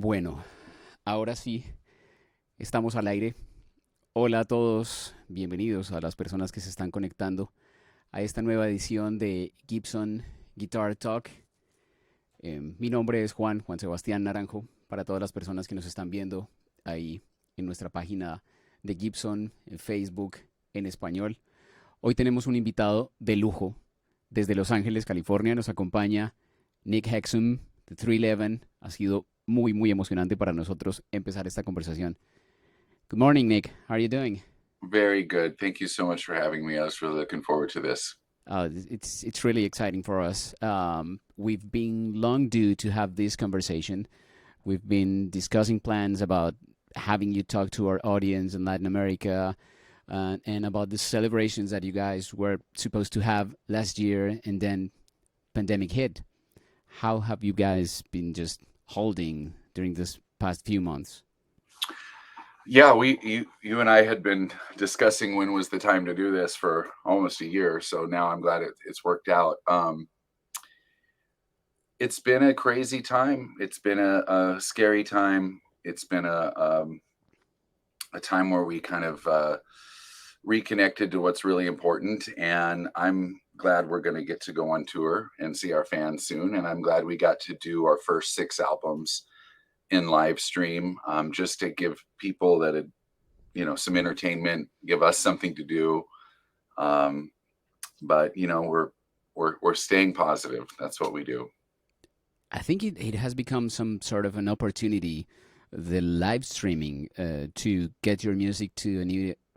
Bueno, ahora sí, estamos al aire. Hola a todos, bienvenidos a las personas que se están conectando a esta nueva edición de Gibson Guitar Talk. Mi nombre es Juan Sebastián Naranjo, para todas las personas que nos están viendo ahí en nuestra página de Gibson, en Facebook, en español. Hoy tenemos un invitado de lujo desde Los Ángeles, California. Nos acompaña Nick Hexum de 311. Ha sido muy emocionante para nosotros empezar esta conversación. Good morning, Nick. How are you doing? Very good. Thank you so much for having me. I was really looking forward to this. It's really exciting for us. We've been long due to have this conversation. We've been discussing plans about having you talk to our audience in Latin America, and about the celebrations that you guys were supposed to have last year, and then pandemic hit. How have you guys been just holding during this past few months? Yeah, you and I had been discussing when was the time to do this for almost a year. So now I'm glad it's worked out. It's been a crazy time. It's been a scary time. It's been a time where we kind of reconnected to what's really important. And I'm glad we're going to get to go on tour and see our fans soon. And I'm glad we got to do our first 6 albums in live stream, just to give people that had, some entertainment, give us something to do. But we're staying positive. That's what we do. I think it has become some sort of an opportunity, the live streaming, to get your music to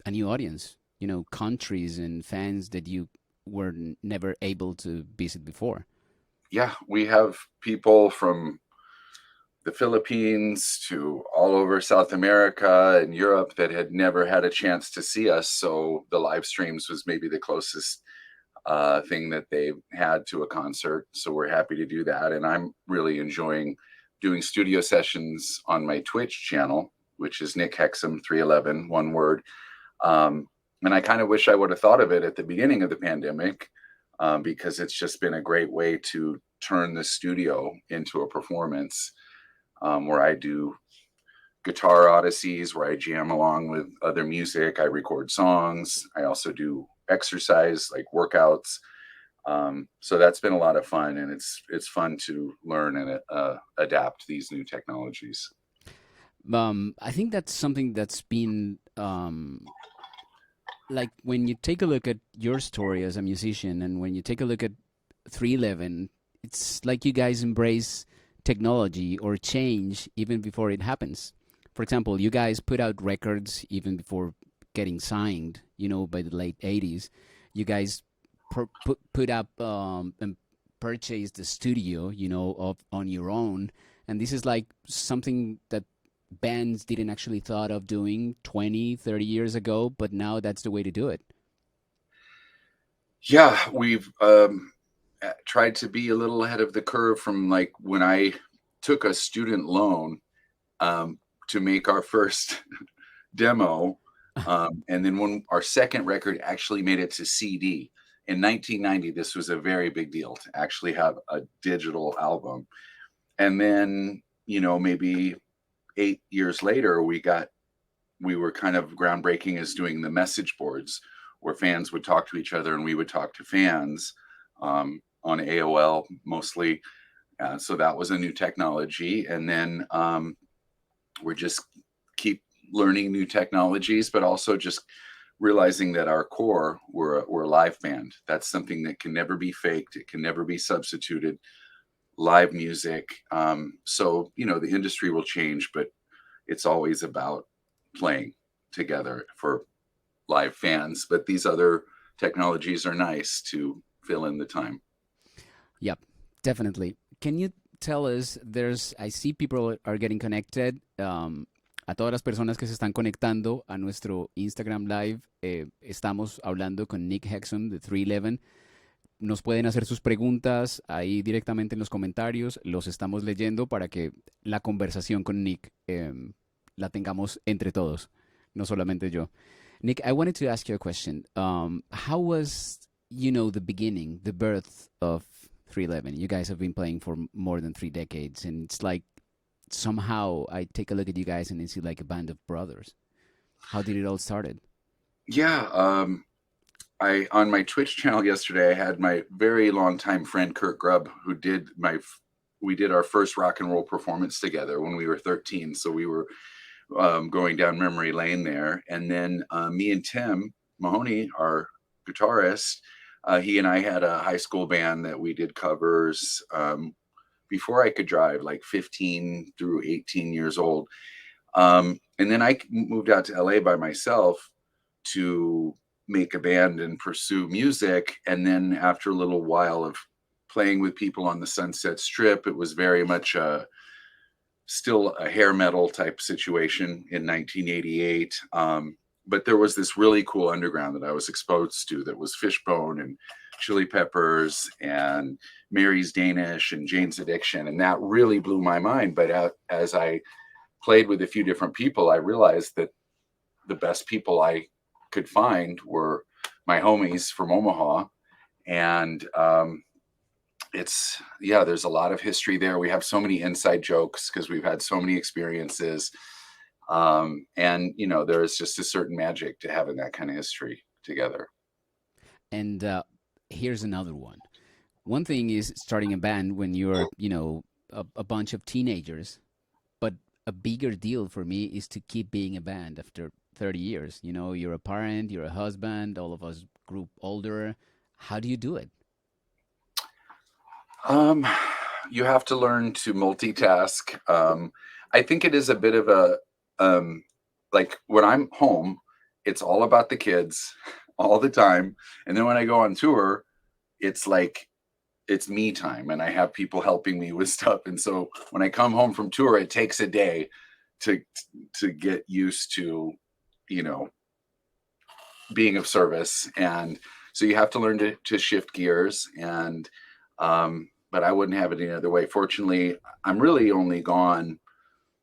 a new audience. You know, countries and fans that you were never able to visit before. Yeah, we have people from the Philippines to all over South America and Europe that had never had a chance to see us. So the live streams was maybe the closest thing that they've had to a concert. So we're happy to do that. And I'm really enjoying doing studio sessions on my Twitch channel, which is Nick Hexum 311, one word. And I kind of wish I would have thought of it at the beginning of the pandemic, because it's just been a great way to turn the studio into a performance, where I do guitar odysseys, where I jam along with other music. I record songs. I also do exercise, like workouts. So that's been a lot of fun, and it's fun to learn and adapt these new technologies. I think that's something that's been like when you take a look at your story as a musician, and when you take a look at 311, it's like you guys embrace technology or change even before it happens. For example, you guys put out records even before getting signed, by the late 80s. You guys put up and purchased the studio, on your own. And this is like something that bands didn't actually thought of doing 20, 30 years ago, but now that's the way to do it. Yeah, we've tried to be a little ahead of the curve from like when I took a student loan to make our first demo. And then when our second record actually made it to CD in 1990, this was a very big deal to actually have a digital album. And then, maybe 8 years later, we were kind of groundbreaking as doing the message boards where fans would talk to each other and we would talk to fans, on AOL mostly. So that was a new technology. And then we're just keep learning new technologies, but also just realizing that our core, we're a live band. That's something that can never be faked. It can never be substituted. Live music. So, the industry will change, but it's always about playing together for live fans. But these other technologies are nice to fill in the time. Yep, definitely. Can you tell us, I see people are getting connected. A todas las personas que se están conectando a nuestro Instagram Live, estamos hablando con Nick Hexum de 311. Nos pueden hacer sus preguntas ahí directamente en los comentarios. Los estamos leyendo para que la conversación con Nick la tengamos entre todos, no solamente yo. Nick, I wanted to ask you a question. How was, the beginning, the birth of 311? You guys have been playing for more than 3 decades, and it's like somehow I take a look at you guys and it's like a band of brothers. How did it all started? Yeah. I on my Twitch channel yesterday, I had my very long time friend Kurt Grubb, who did we did our first rock and roll performance together when we were 13. So we were going down memory lane there, and then me and Tim Mahoney, our guitarist, he and I had a high school band that we did covers before I could drive, like 15 through 18 years old. And then I moved out to LA by myself to make a band and pursue music. And then after a little while of playing with people on the Sunset Strip, it was very much still a hair metal type situation in 1988. But there was this really cool underground that I was exposed to that was Fishbone and Chili Peppers and Mary's Danish and Jane's Addiction. And that really blew my mind. But as I played with a few different people, I realized that the best people I could find were my homies from Omaha. And there's a lot of history there. We have so many inside jokes because we've had so many experiences. And, there's just a certain magic to having that kind of history together. And here's another one. One thing is starting a band when you're, a bunch of teenagers, but a bigger deal for me is to keep being a band after 30 years. You're a parent, you're a husband, all of us grew older. How do you do it? You have to learn to multitask. I think it is a bit of a, like when I'm home, it's all about the kids all the time. And then when I go on tour, it's like, it's me time and I have people helping me with stuff. And so when I come home from tour, it takes a day to get used to, being of service. And so you have to learn to shift gears. And, but I wouldn't have it any other way. Fortunately, I'm really only gone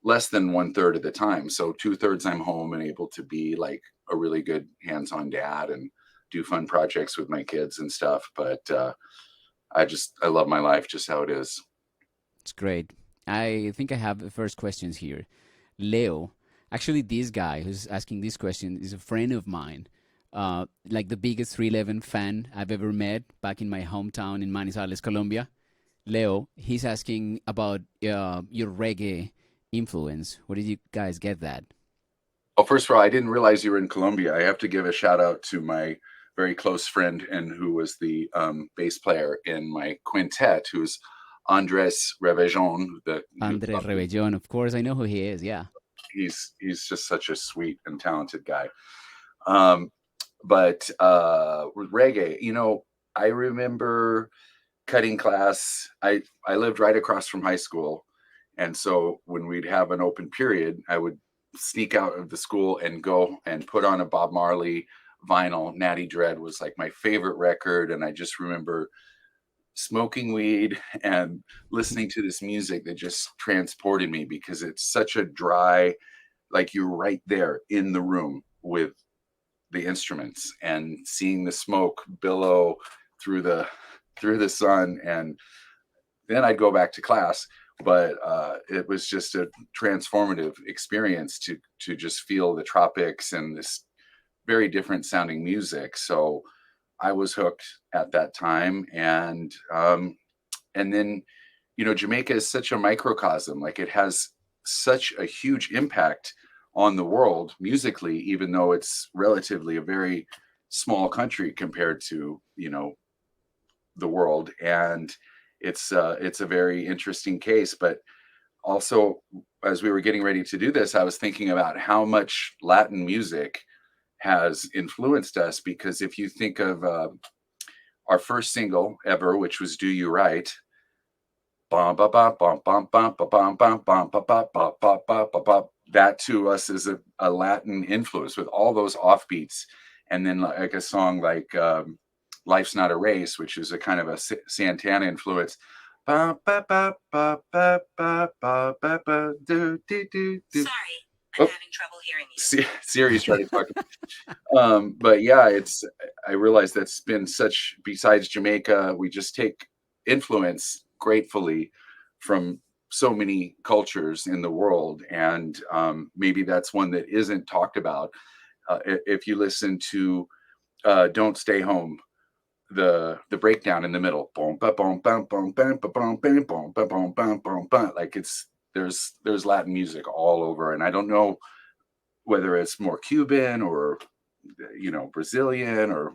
less than 1/3 of the time. So 2/3 I'm home and able to be like a really good hands-on dad and do fun projects with my kids and stuff. But I love my life just how it is. It's great. I think I have the first questions here. Leo, actually, this guy who's asking this question is a friend of mine, like the biggest 311 fan I've ever met back in my hometown in Manizales, Colombia. Leo, he's asking about your reggae influence. Where did you guys get that? Well, first of all, I didn't realize you were in Colombia. I have to give a shout out to my very close friend and who was the bass player in my quintet, who's Andres Revejon. Andres Rebellon, of course, I know who he is. Yeah. He's just such a sweet and talented guy. But with reggae, I remember cutting class. I lived right across from high school. And so when we'd have an open period, I would sneak out of the school and go and put on a Bob Marley vinyl. Natty Dread was like my favorite record. And I just remember smoking weed and listening to this music that just transported me because it's such a dry, like you're right there in the room with the instruments and seeing the smoke billow through the sun. And then I'd go back to class, but it was just a transformative experience to just feel the tropics and this very different sounding music. So I was hooked at that time. And then, Jamaica is such a microcosm. Like it has such a huge impact on the world musically, even though it's relatively a very small country compared to, the world. And it's a very interesting case. But also, as we were getting ready to do this, I was thinking about how much Latin music has influenced us, because if you think of our first single ever, which was "Do You Right," that to us is a Latin influence with all those offbeats, and then like a song like "Life's Not a Race," which is a kind of a Santana influence. Sorry, I'm having trouble hearing you. Siri's trying to talk. But yeah, I realize that's been besides Jamaica, we just take influence gratefully from so many cultures in the world, and maybe that's one that isn't talked about. If you listen to "Don't Stay Home," the breakdown in the middle, boom, ba, boom, bum, boom, bam, ba, boom, bam, boom, ba, boom, bum, boom, bum. Like it's there's Latin music all over, and I don't know whether it's more Cuban or Brazilian or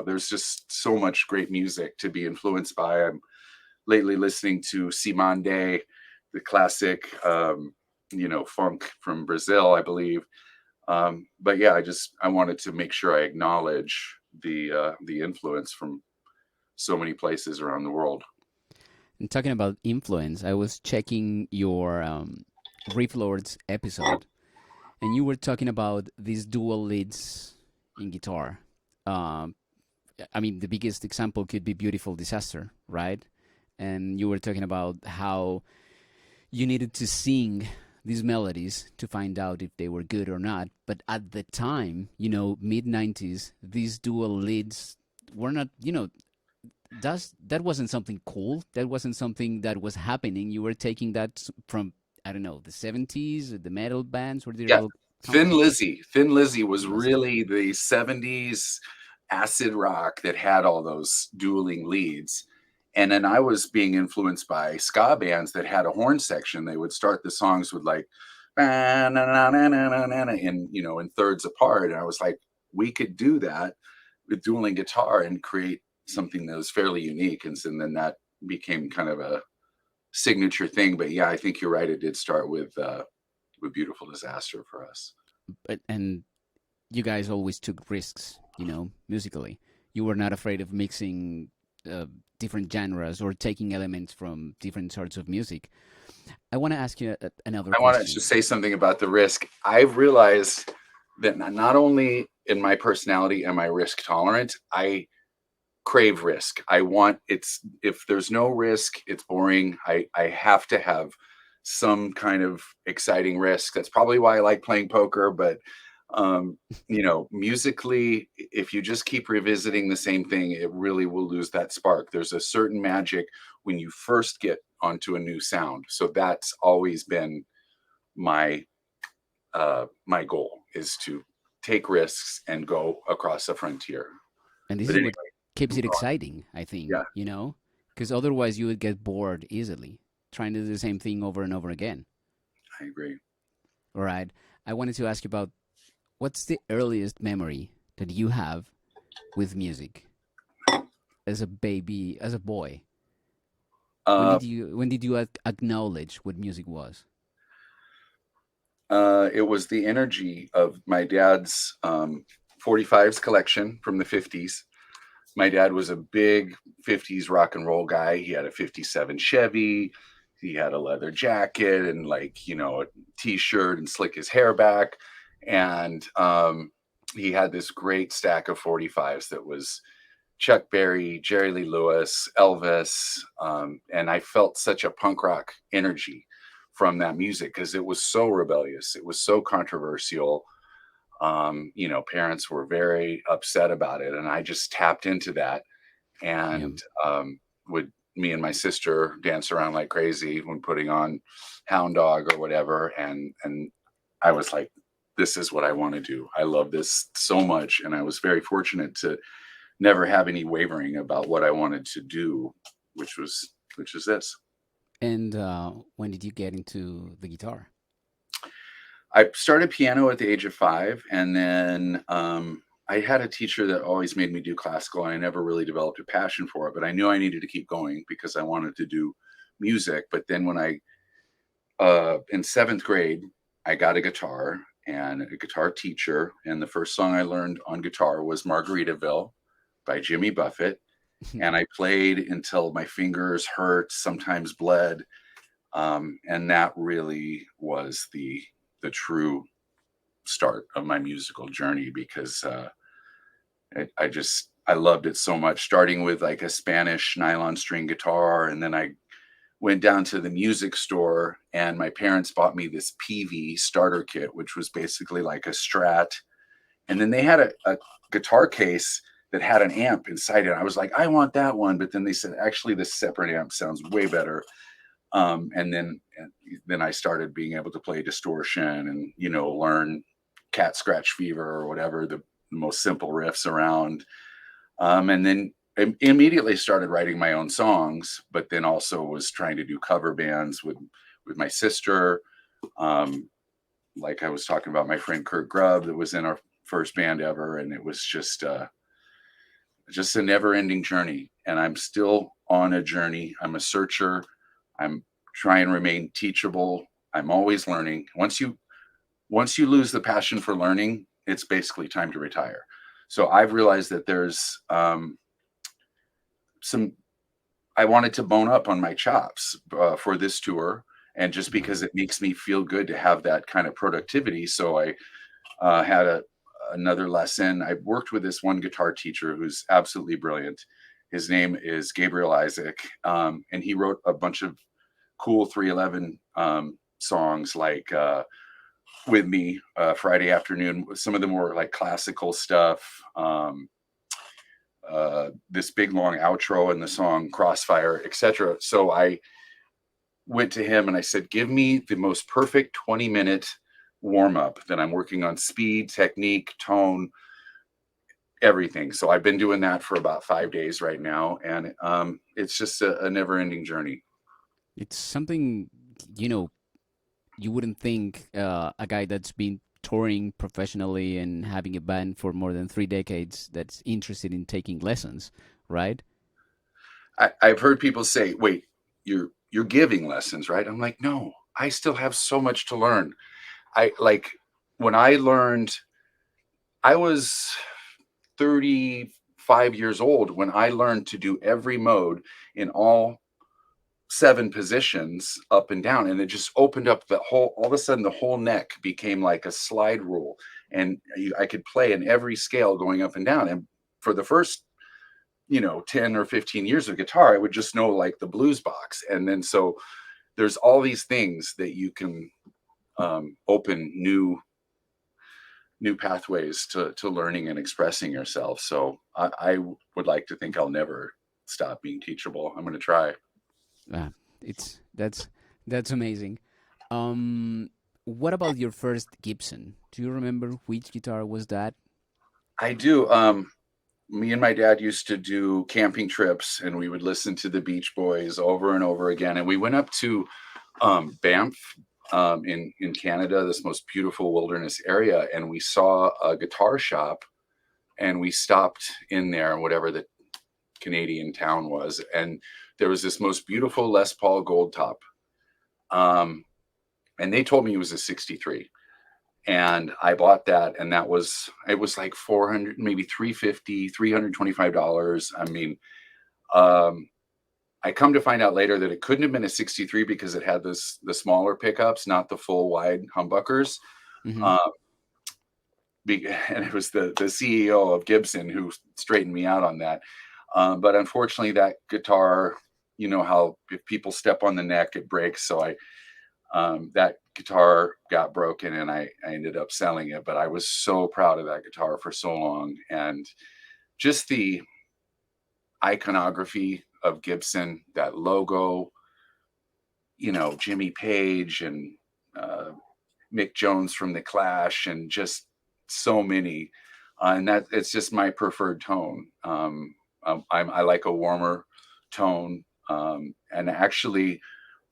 there's just so much great music to be influenced by. I'm lately listening to Simande, the classic funk from Brazil, I believe. But yeah, I wanted to make sure I acknowledge the influence from so many places around the world. And talking about influence, I was checking your Riff Lords episode, and you were talking about these dual leads in guitar. Um, I mean, the biggest example could be Beautiful Disaster, right? And you were talking about how you needed to sing these melodies to find out if they were good or not. But at the time, mid 90s, these dual leads were not, that wasn't something cool. That wasn't something that was happening. You were taking that from, I don't know, the 70s, the metal bands. Where did it Yeah, all come from? Thin Lizzy was Thin Lizzy. really the 70s acid rock that had all those dueling leads. And then I was being influenced by ska bands that had a horn section. They would start the songs with like in thirds apart. And I was like, we could do that with dueling guitar and create something that was fairly unique. And then that became kind of a signature thing. But yeah, I think you're right. It did start with Beautiful Disaster for us. And you guys always took risks, musically. You were not afraid of mixing uh, different genres or taking elements from different sorts of music. I want to ask you another I want to just question. say something about the risk. I've realized that not only in my personality am I risk tolerant, I crave risk. I want if there's no risk, it's boring. I have to have some kind of exciting risk. That's probably why I like playing poker, but musically, if you just keep revisiting the same thing, it really will lose that spark. There's a certain magic when you first get onto a new sound. So that's always been my my goal, is to take risks and go across the frontier. And this But is what anyway, keeps move it on. exciting, I think, Yeah, because otherwise you would get bored easily trying to do the same thing over and over again. I agree. All right. I wanted to ask you about what's the earliest memory that you have with music as a baby, as a boy? Uh, When did you acknowledge what music was? it was the energy of my dad's 45s collection from the 50s. My dad was a big 50s rock and roll guy. He had a 57 Chevy. He had a leather jacket and a t-shirt and slick his hair back. And he had this great stack of 45s that was Chuck Berry, Jerry Lee Lewis, Elvis. And I felt such a punk rock energy from that music because it was so rebellious. It was so controversial. Parents were very upset about it, and I just tapped into that Yeah. and would me and my sister dance around like crazy when putting on Hound Dog or whatever, and I was like, this is what I want to do. I love this so much, and I was very fortunate to never have any wavering about what I wanted to do, which is this. And when did you get into the guitar? I started piano at the age of 5, and then I had a teacher that always made me do classical, and I never really developed a passion for it. But I knew I needed to keep going because I wanted to do music. But then when I in 7th grade, I got a guitar and a guitar teacher, and the first song I learned on guitar was Margaritaville by Jimmy Buffett, and I played until my fingers hurt, sometimes bled, and that really was the true start of my musical journey because I loved it so much. Starting with like a Spanish nylon string guitar, and then I went down to the music store, and my parents bought me this PV starter kit, which was basically like a Strat, and then they had a guitar case that had an amp inside it. I was like, I want that one, but then they said actually this separate amp sounds way better. And then I started being able to play distortion and, learn cat scratch fever or whatever the most simple riffs around. And then immediately started writing my own songs, but then also was trying to do cover bands with my sister. Um, like I was talking about my friend Kurt Grubb that was in our first band ever, and it was just a never ending journey. And I'm still on a journey. I'm a searcher. I'm trying to remain teachable. I'm always learning. Once you lose the passion for learning, it's basically time to retire. So I've realized that there's some. I wanted to bone up on my chops for this tour, and just because it makes me feel good to have that kind of productivity. So I had another lesson. I worked with this one guitar teacher who's absolutely brilliant. His name is Gabriel Isaac, and he wrote a bunch of cool 311 songs like with me Friday afternoon. Some of them were like classical stuff. This big long outro in the song Crossfire, etc. So I went to him and I said, give me the most perfect 20-minute warm up that I'm working on speed, technique, tone, everything. So I've been doing that for about 5 days right now. And it's just a never ending journey. It's something, you know, you wouldn't think a guy that's been touring professionally and having a band for more than 3 decades that's interested in taking lessons, right? I've heard people say, wait, you're giving lessons, right? I'm like, no, I still have so much to learn. I like when I learned, I was 35 years old when I learned to do every mode in all 7 positions up and down. And it just opened up all of a sudden, the whole neck became like a slide rule. And I could play in every scale going up and down. And for the first, 10 or 15 years of guitar, I would just know like the blues box. And then so there's all these things that you can open new pathways to learning and expressing yourself. So I would like to think I'll never stop being teachable. I'm going to try. Uh, it's that's amazing. Um, what about your first Gibson? Do you remember which guitar was that? I do. Me and my dad used to do camping trips, and we would listen to the Beach Boys over and over again. And we went up to Banff in Canada, this most beautiful wilderness area, and we saw a guitar shop, and we stopped in there, whatever the Canadian town was, and there was this most beautiful Les Paul Gold Top, and they told me it was a '63. And I bought that, and it was like 400, maybe 350, $325. I mean, um, I come to find out later that it couldn't have been a '63 because it had the smaller pickups, not the full wide humbuckers. Mm-hmm. Um, and it was the CEO of Gibson who straightened me out on that. But unfortunately, that guitar, you know how if people step on the neck, it breaks. So that guitar got broken, and I ended up selling it. But I was so proud of that guitar for so long, and just the iconography of Gibson, that logo, Jimmy Page and Mick Jones from the Clash, and just so many. And that it's just my preferred tone. I like a warmer tone. And actually,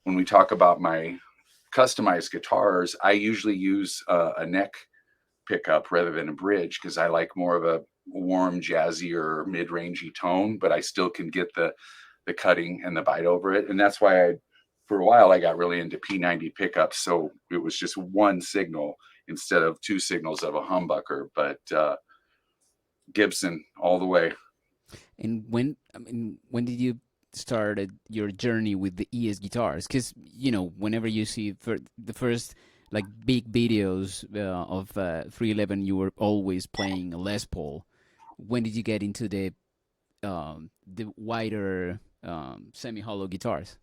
when we talk about my customized guitars, I usually use a neck pickup rather than a bridge because I like more of a warm, jazzier, mid-rangey tone, but I still can get the cutting and the bite over it. And that's why for a while, I got really into P90 pickups. So it was just one signal instead of two signals of a humbucker. But Gibson all the way. And when did you started your journey with the ES guitars? Because whenever you see the first like big videos of 311, you were always playing a Les Paul. When did you get into the wider semi-hollow guitars?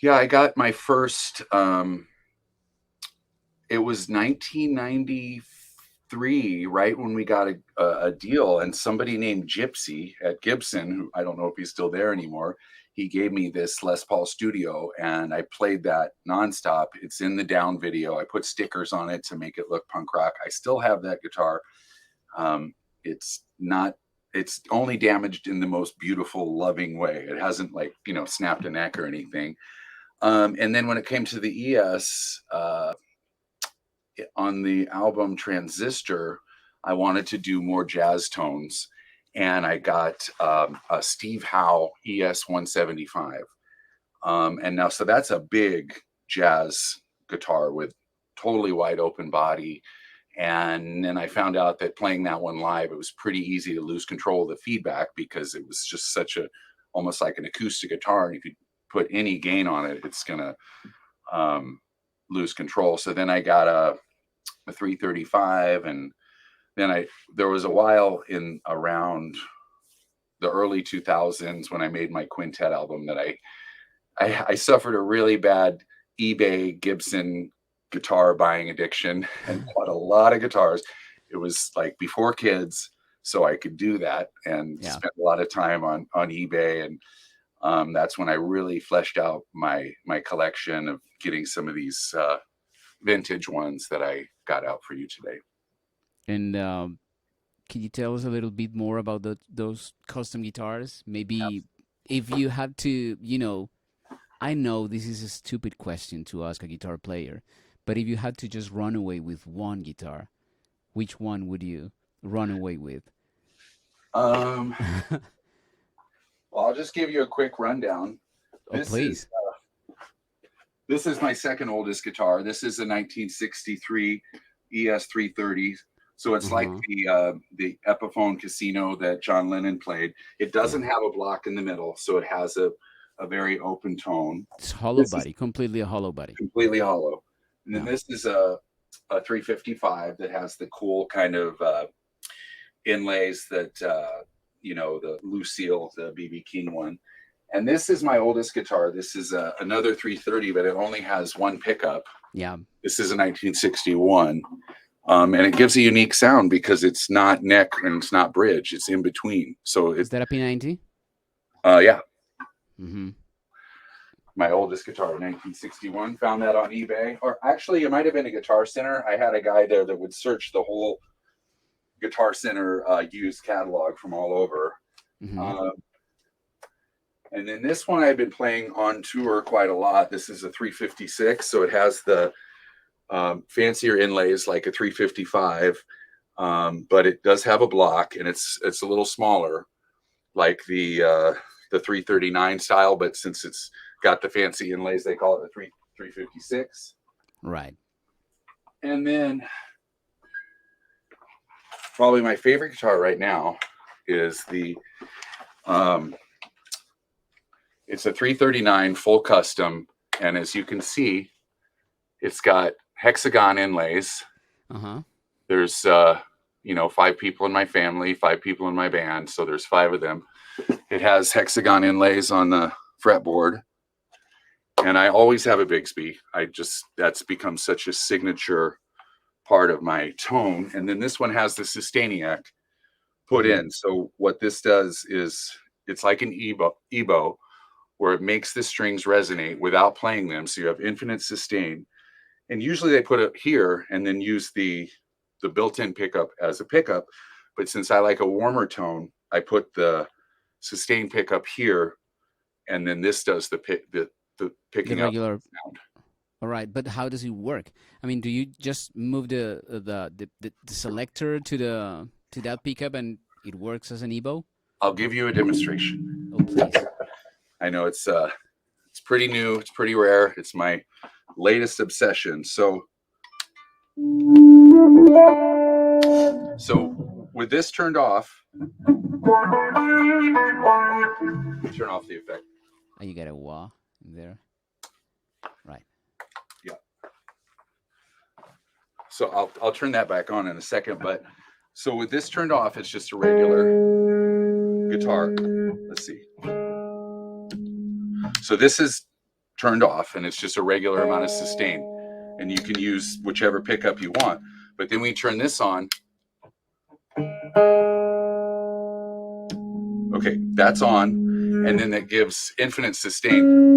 Yeah, I got my first. It was 1993, right when we got a deal, and somebody named Gypsy at Gibson, who I don't know if he's still there anymore, he gave me this Les Paul Studio, and I played that nonstop. It's in the Down video. I put stickers on it to make it look punk rock. I still have that guitar. It's only damaged in the most beautiful, loving way. It hasn't, like, snapped a neck or anything. And then when it came to the ES, on the album Transistor, I wanted to do more jazz tones, and I got a Steve Howe ES 175. And now, so that's a big jazz guitar with totally wide open body. And then I found out that playing that one live, it was pretty easy to lose control of the feedback, because it was just almost like an acoustic guitar. And if you put any gain on it, it's going to lose control. So then I got a 335, and then there was a while in around the early 2000s when I made my quintet album that I suffered a really bad eBay Gibson guitar buying addiction and bought a lot of guitars. It was like before kids, so I could do that, and spent a lot of time on eBay. And that's when I really fleshed out my collection of getting some of these vintage ones that I got out for you today. And can you tell us a little bit more about those custom guitars? Maybe if you had to, I know this is a stupid question to ask a guitar player, but if you had to just run away with one guitar, which one would you run away with? Well, I'll just give you a quick rundown. Please. This is my second oldest guitar. This is a 1963 ES 330. So it's like the Epiphone Casino that John Lennon played. It doesn't have a block in the middle, so it has a very open tone. It's hollow body, completely a hollow body. Completely hollow. And then this is a 355 that has the cool kind of inlays that, the Lucille, the B.B. King one. And this is my oldest guitar. This is another 330, but it only has one pickup. Yeah. This is a 1961. And it gives a unique sound because it's not neck and it's not bridge. It's in between. So is that a P90? Yeah. Mm-hmm. My oldest guitar, 1961. Found that on eBay. Or actually, it might have been a Guitar Center. I had a guy there that would search the whole Guitar Center used catalog from all over. Mm-hmm. And then this one I've been playing on tour quite a lot. This is a 356. So it has the fancier inlays like a 355, but it does have a block, and it's a little smaller, like the 339 style. But since it's got the fancy inlays, they call it the 356. Right. And then probably my favorite guitar right now is the it's a 339 full custom, and as you can see, it's got hexagon inlays. There's 5 people in my family, 5 people in my band, so there's 5 of them. It has hexagon inlays on the fretboard, and I always have a Bigsby. That's become such a signature part of my tone. And then this one has the Sustainiac put in. So what this does is it's like an EBO, where it makes the strings resonate without playing them, so you have infinite sustain. And usually they put it here and then use the built-in pickup as a pickup. But since I like a warmer tone, I put the sustain pickup here, and then this does the picking the regular up sound. All right, but how does it work? I mean, do you just move the selector to that pickup and it works as an EBO? I'll give you a demonstration. Oh, please. I know it's pretty new, it's pretty rare. It's my latest obsession. So with this turned off, turn off the effect. Oh, you got a wah in there. Right. Yeah. So I'll turn that back on in a second, but so with this turned off, it's just a regular guitar. Let's see. So this is turned off, and it's just a regular amount of sustain, and you can use whichever pickup you want. But then we turn this on. Okay, that's on, and then that gives infinite sustain.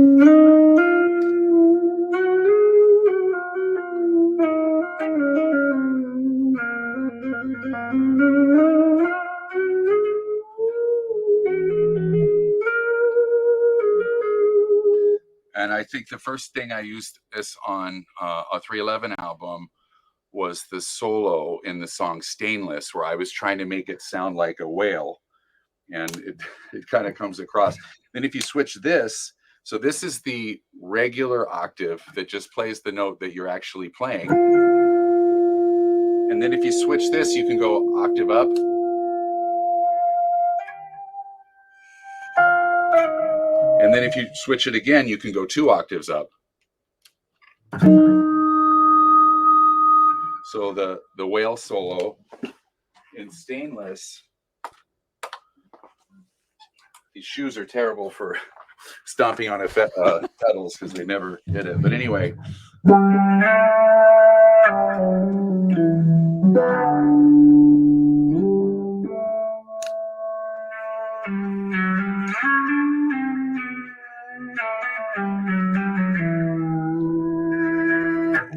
And I think the first thing I used this on a 311 album was the solo in the song Stainless, where I was trying to make it sound like a whale. And it kind of comes across. Then if you switch this, so this is the regular octave that just plays the note that you're actually playing. And then if you switch this, you can go octave up. And then if you switch it again, you can go 2 octaves up. So the whale solo in Stainless, these shoes are terrible for stomping on pedals because they never hit it. But anyway.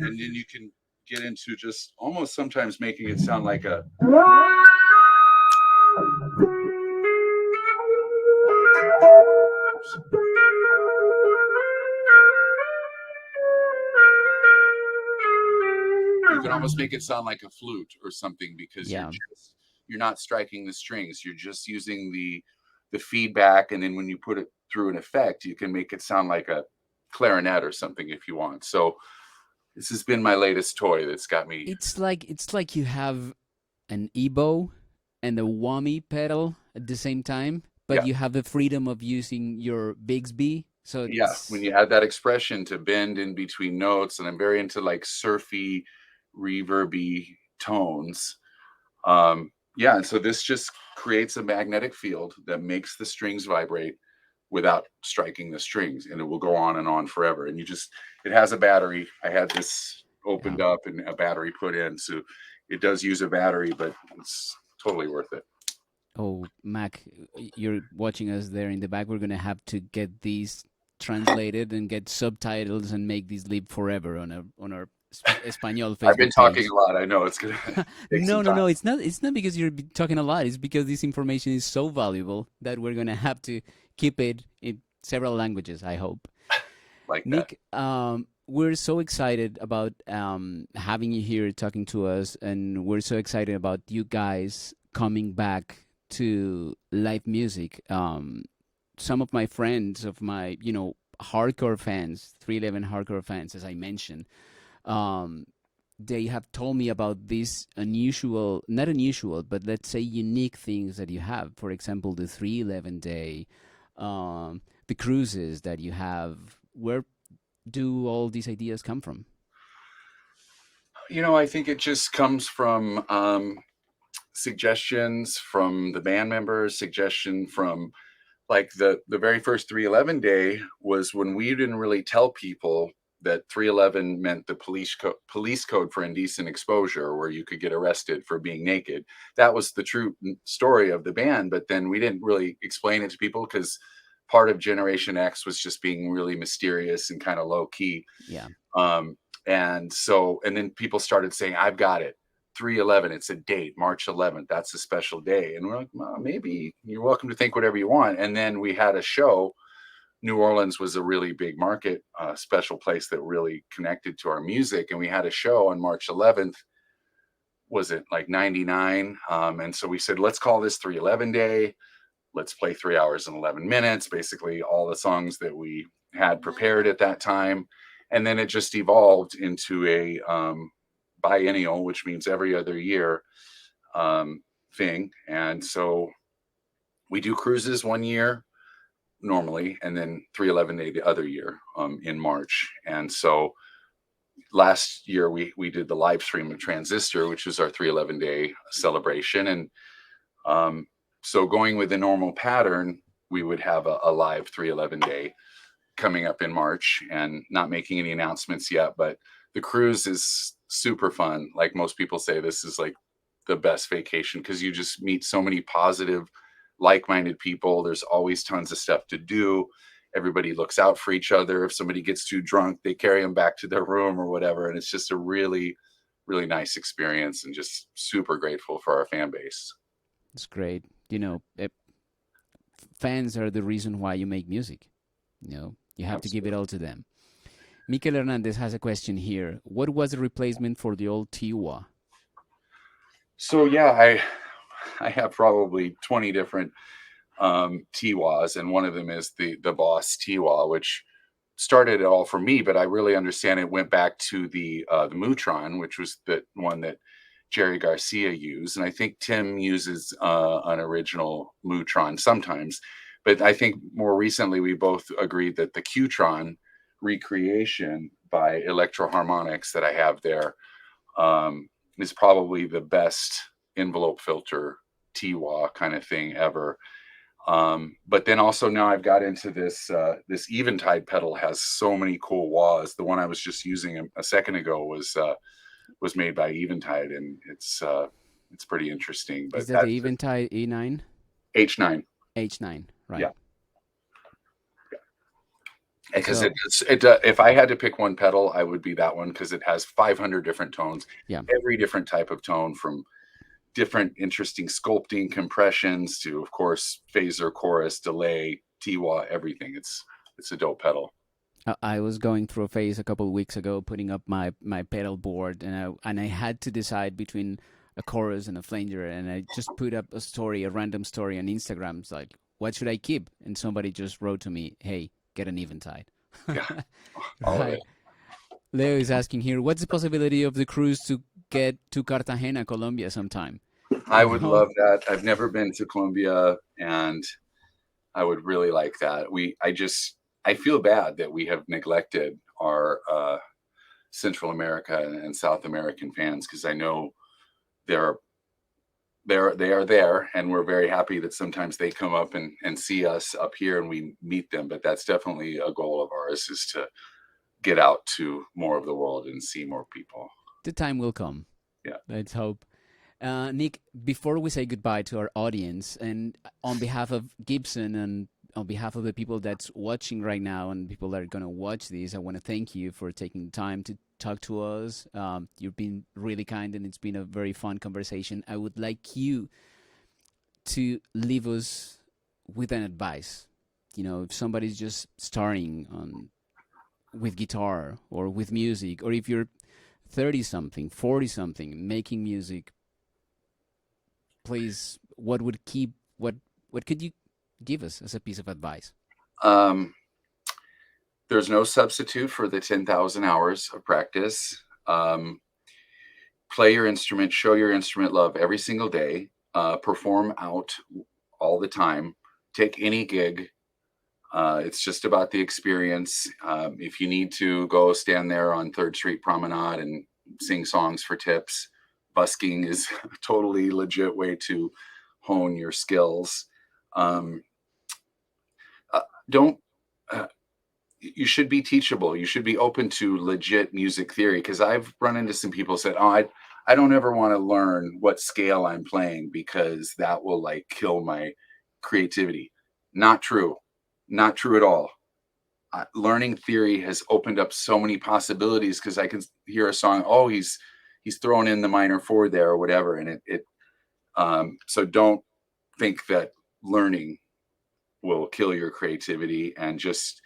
And then you can get into just almost sometimes making it sound like a. You can almost make it sound like a flute or something because you're not striking the strings. You're just using the feedback, and then when you put it through an effect, you can make it sound like a clarinet or something if you want. So this has been my latest toy that's got me. It's like you have an ebow and a whammy pedal at the same time, but you have the freedom of using your Bigsby. So when you add that expression to bend in between notes, and I'm very into like surfy, reverby tones. And so this just creates a magnetic field that makes the strings vibrate without striking the strings, and it will go on and on forever. And it has a battery. I had this opened up and a battery put in, so it does use a battery, but it's totally worth it. Oh, Mac, you're watching us there in the back. We're gonna have to get these translated and get subtitles and make these live forever on our Español Facebook I've been talking page. A lot. I know it's gonna take some time. No. It's not because you're talking a lot. It's because this information is so valuable that we're gonna have to keep it in several languages, I hope. Like Nick, we're so excited about having you here talking to us, and we're so excited about you guys coming back to live music. Some of my friends, of my hardcore fans, 311 hardcore fans, as I mentioned, they have told me about these not unusual, but let's say unique things that you have. For example, the 311 day, the cruises that you have. Where do all these ideas come from? I think it just comes from suggestions from the band members, suggestion from like the very first 311 day was when we didn't really tell people that 311 meant the police code for indecent exposure, where you could get arrested for being naked. That was the true story of the band, but then we didn't really explain it to people because part of Generation X was just being really mysterious and kind of low key. And then people started saying, I've got it. 311, it's a date, March 11th. That's a special day. And we're like, well, maybe you're welcome to think whatever you want. And then we had a show. New Orleans was a really big market, special place that really connected to our music. And we had a show on March 11th. Was it like 99? And so we said, let's call this 311 Day. Let's play 3 hours and 11 minutes, basically all the songs that we had prepared at that time. And then it just evolved into a biennial, which means every other year thing. And so we do cruises one year normally, and then 311 Day the other year in March. And so last year we did the live stream of Transistor, which was our 311 Day celebration. And so going with the normal pattern, we would have a live 311 Day coming up in March, and not making any announcements yet, but the cruise is super fun. Like most people say, this is like the best vacation because you just meet so many positive, like-minded people. There's always tons of stuff to do. Everybody looks out for each other. If somebody gets too drunk, they carry them back to their room or whatever. And it's just a really, really nice experience, and just super grateful for our fan base. It's great. Fans are the reason why you make music. You have to give it all to them. Mikel Hernandez has a question here. What was the replacement for the old Tiwa? So yeah, I have probably 20 different Tiwas, and one of them is the Boss Tiwa, which started it all for me. But I really understand it went back to the Mutron, which was the one that Jerry Garcia used, and I think Tim uses an original Mutron sometimes. But I think more recently we both agreed that the Qtron recreation by Electro Harmonics that I have there is probably the best envelope filter Tiwa kind of thing ever. But then also now I've got into this Eventide pedal. Has so many cool wahs. The one I was just using a second ago was made by Eventide, and it's pretty interesting. But is that the Eventide E9? H9. H9, right? Yeah. Because if I had to pick one pedal, I would be that one, because it has 500 different tones. Yeah. Every different type of tone, from different interesting sculpting compressions to, of course, phaser, chorus, delay, Tiwa, everything. It's a dope pedal. I was going through a phase a couple of weeks ago, putting up my pedal board, and I had to decide between a chorus and a flanger, and I just put up a random story on Instagram. It's like, what should I keep? And somebody just wrote to me, hey, get an Eventide. Yeah. All right. Leo is asking here, what's the possibility of the cruise to get to Cartagena, Colombia sometime? I would love that. I've never been to Colombia, and I would really like that. I feel bad that we have neglected our Central America and South American fans, because I know they are there, and we're very happy that sometimes they come up and see us up here and we meet them. But that's definitely a goal of ours, is to get out to more of the world and see more people. The time will come. Yeah. Let's hope. Nick, before we say goodbye to our audience, and on behalf of Gibson and on behalf of the people that's watching right now and people that are going to watch this, I want to thank you for taking the time to talk to us. You've been really kind, and it's been a very fun conversation. I would like you to leave us with an advice. If somebody's just starting with guitar or with music, or if you're 30-something, 40-something, making music, please, what could you give us as a piece of advice? There's no substitute for the 10,000 hours of practice. Play your instrument, show your instrument love every single day, perform out all the time, take any gig. It's just about the experience. If you need to go stand there on 3rd Street Promenade and sing songs for tips, busking is a totally legit way to hone your skills. You should be teachable. You should be open to legit music theory, because I've run into some people who said, oh, I don't ever want to learn what scale I'm playing, because that will kill my creativity. Not true. Not true at all. Learning theory has opened up so many possibilities, because I can hear a song, oh, he's throwing in the minor 4 there or whatever, and so don't think that learning will kill your creativity, and just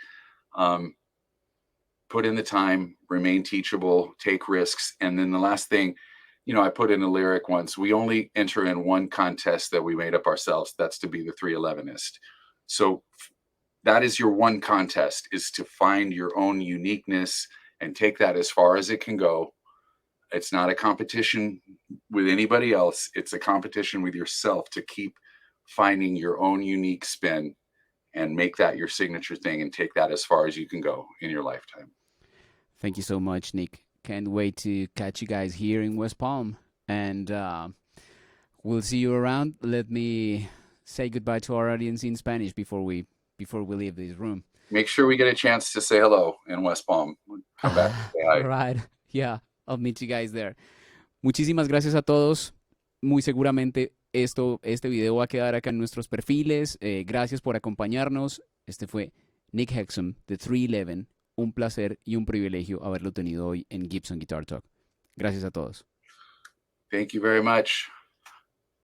put in the time, remain teachable, take risks. And then the last thing, I put in a lyric once, we only enter in one contest that we made up ourselves. That's to be the 311ist. So that is your one contest, is to find your own uniqueness and take that as far as it can go. It's not a competition with anybody else. It's a competition with yourself to keep finding your own unique spin and make that your signature thing, and take that as far as you can go in your lifetime. Thank you so much, Nick. Can't wait to catch you guys here in West Palm, and we'll see you around. Let me say goodbye to our audience in Spanish before we leave this room. Make sure we get a chance to say hello in West Palm. Come back and say hi. Right. Yeah, I'll meet you guys there. Muchísimas gracias a todos. Muy seguramente Este video va a quedar acá en nuestros perfiles. Gracias por acompañarnos. Este fue Nick Hexum de 311. Un placer y un privilegio haberlo tenido hoy en Gibson Guitar Talk. Gracias a todos. Thank you very much.